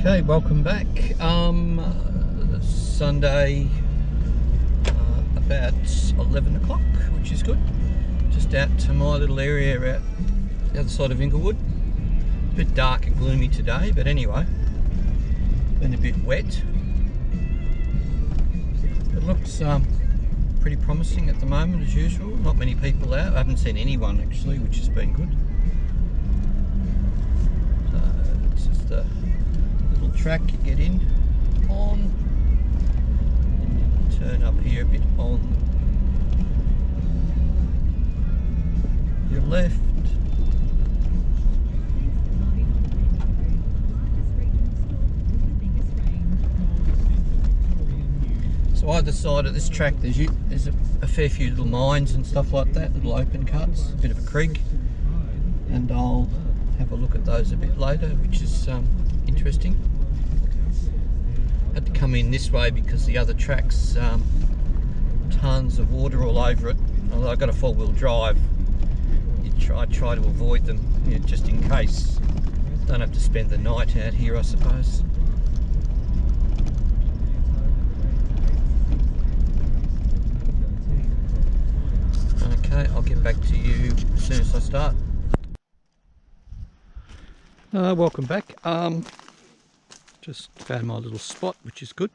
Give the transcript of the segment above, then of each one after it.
Okay, welcome back. Sunday, about 11 o'clock, which is good. Just out to my little area out the other side of Inglewood. A bit dark and gloomy today, but anyway, been a bit wet. It looks pretty promising at the moment as usual. Not many people out. I haven't seen anyone actually, which has been good. So this is the little track you get in on, and you turn up here a bit on your left. So either side of this track there's a fair few little mines and stuff like that, little open cuts, a bit of a creek, and I'll have a look at those a bit later, which is interesting. Had to come in this way because the other track's tons of water all over it. Although I've got a four-wheel drive, I try to avoid them, you know, just in case. Don't have to spend the night out here, I suppose. Okay, I'll get back to you as soon as I start. Welcome back. Just found my little spot, which is good.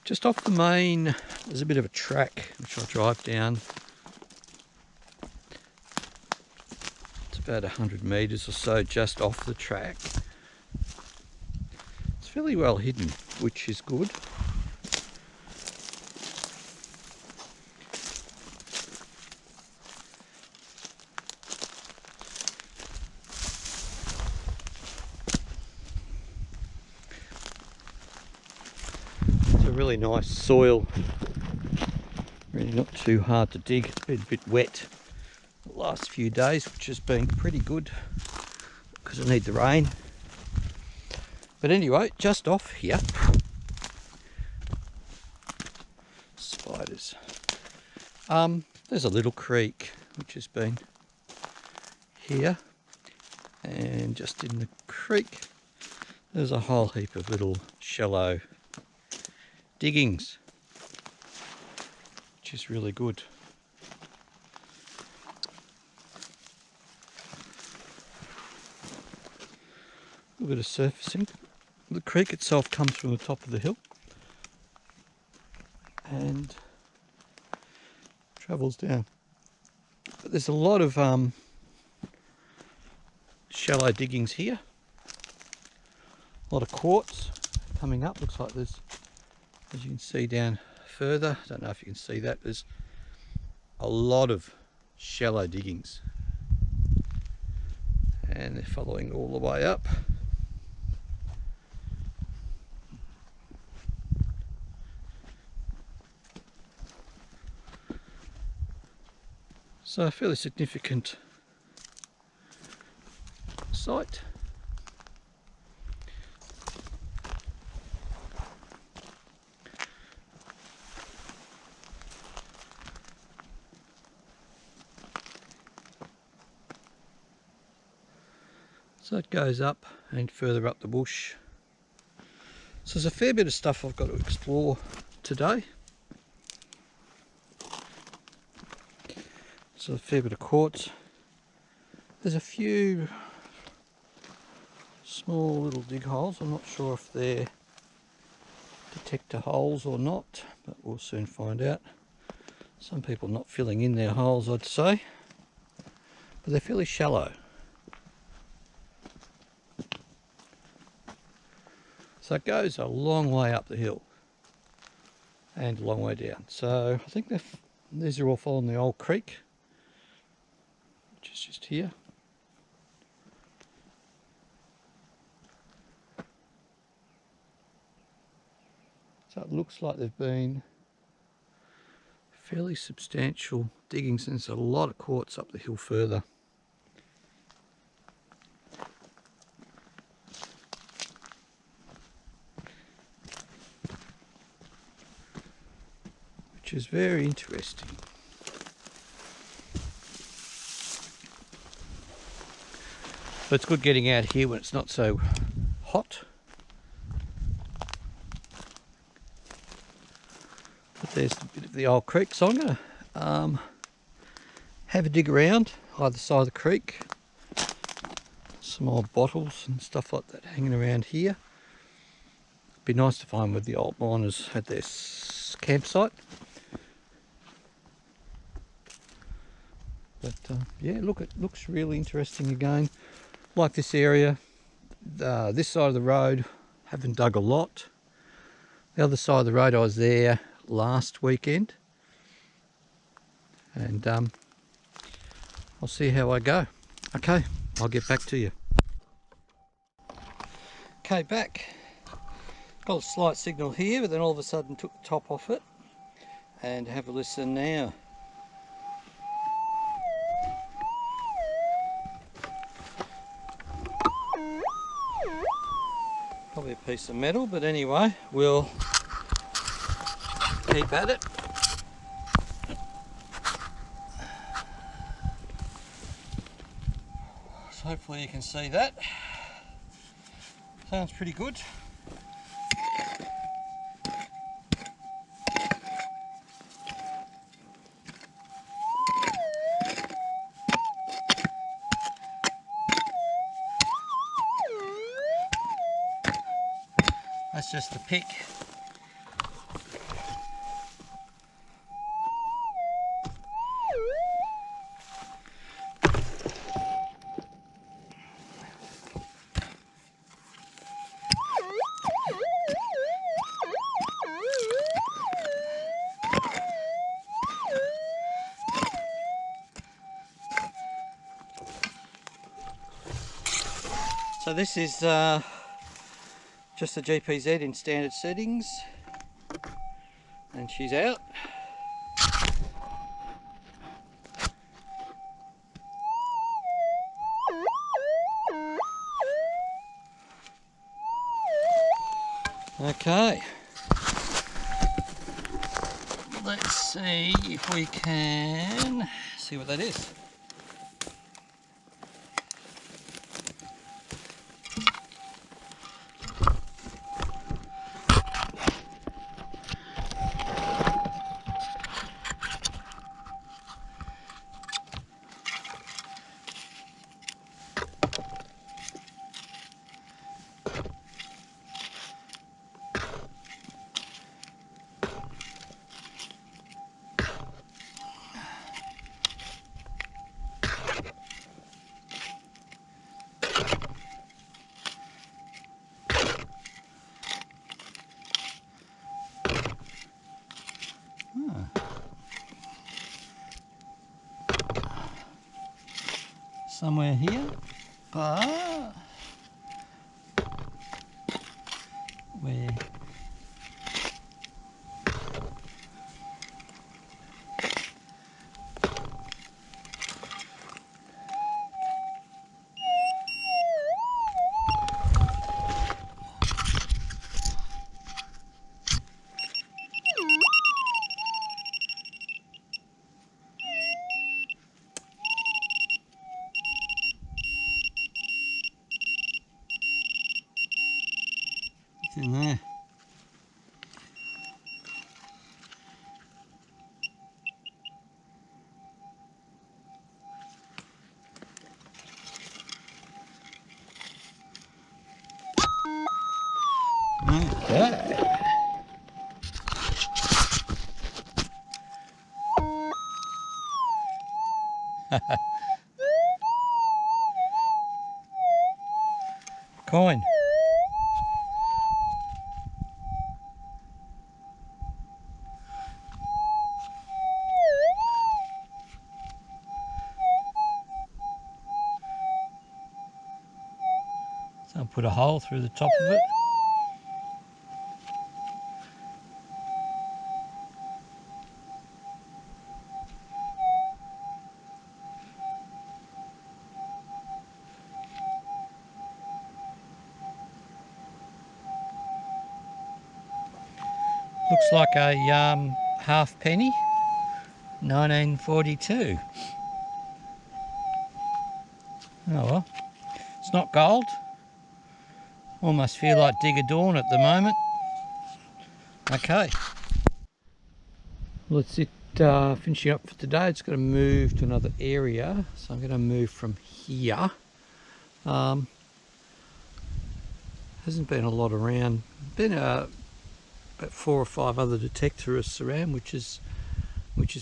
Just off the main, there's a bit of a track which I'll drive down. It's about 100 metres or so just off the track. It's fairly well hidden, which is good. Really nice soil, really not too hard to dig. It's been a bit wet the last few days, which has been pretty good because I need the rain. But anyway, just off here, spiders. There's a little creek which has been here, and just in the creek there's a whole heap of little shallow diggings, which is really good. A little bit of surfacing. The creek itself comes from the top of the hill and travels down. But there's a lot of shallow diggings here. A lot of quartz coming up. Looks like there's, as you can see down further, I don't know if you can see that, there's a lot of shallow diggings, and they're following all the way up. So a fairly significant site. So it goes up and further up the bush. So there's a fair bit of stuff I've got to explore today. So a fair bit of quartz. There's a few small little dig holes. I'm not sure if they're detector holes or not, but we'll soon find out. Some people not filling in their holes, I'd say, but they're fairly shallow. So it goes a long way up the hill and a long way down. So I think these are all following the old creek, which is just here. So it looks like they've been fairly substantial diggings, and there's a lot of quartz up the hill further. Which is very interesting. So it's good getting out here when it's not so hot. There's a bit of the old creek, so I'm going to have a dig around either side of the creek. Some old bottles and stuff like that hanging around here. It'd be nice to find where the old miners had their campsite. But yeah, look, it looks really interesting again. Like this area, this side of the road, haven't dug a lot. The other side of the road, I was there last weekend, and I'll see how I go. Okay, I'll get back to you. Okay, back. Got a slight signal here, but then all of a sudden took the top off it. And have a listen now. Probably a piece of metal, but anyway, we'll keep at it. So hopefully you can see that. Sounds pretty good. That's just the pick. So this is just the GPZ in standard settings, and she's out. Okay, let's see if we can see what that is. Somewhere here, but where? In there. Okay. Coin. So I'll put a hole through the top of it. Looks like a half penny, 1942. Oh well, it's not gold. Almost feel like Digger Dawn at the moment. Okay. Well, that's it, finishing up for today. It's going to move to another area, so I'm going to move from here. Hasn't been a lot around. Been about 4 or 5 other detectorists around, which has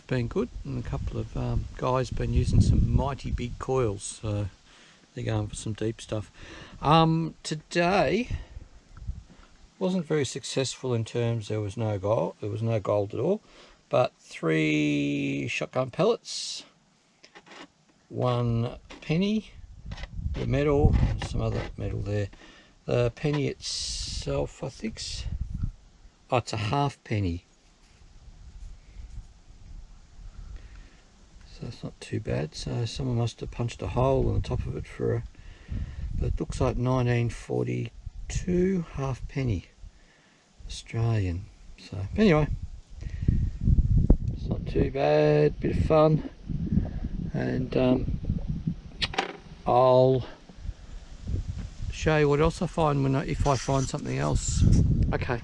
been good, and a couple of guys been using some mighty big coils, so they're going for some deep stuff. Today wasn't very successful in terms there was no gold at all, but 3 shotgun pellets, 1 penny, the metal, some other metal there. The penny itself, I think, oh, it's a half penny, so it's not too bad. So someone must have punched a hole on the top of it for but it looks like 1942 half penny Australian. So anyway, it's not too bad, bit of fun, and I'll show you what else I find if I find something else. Okay.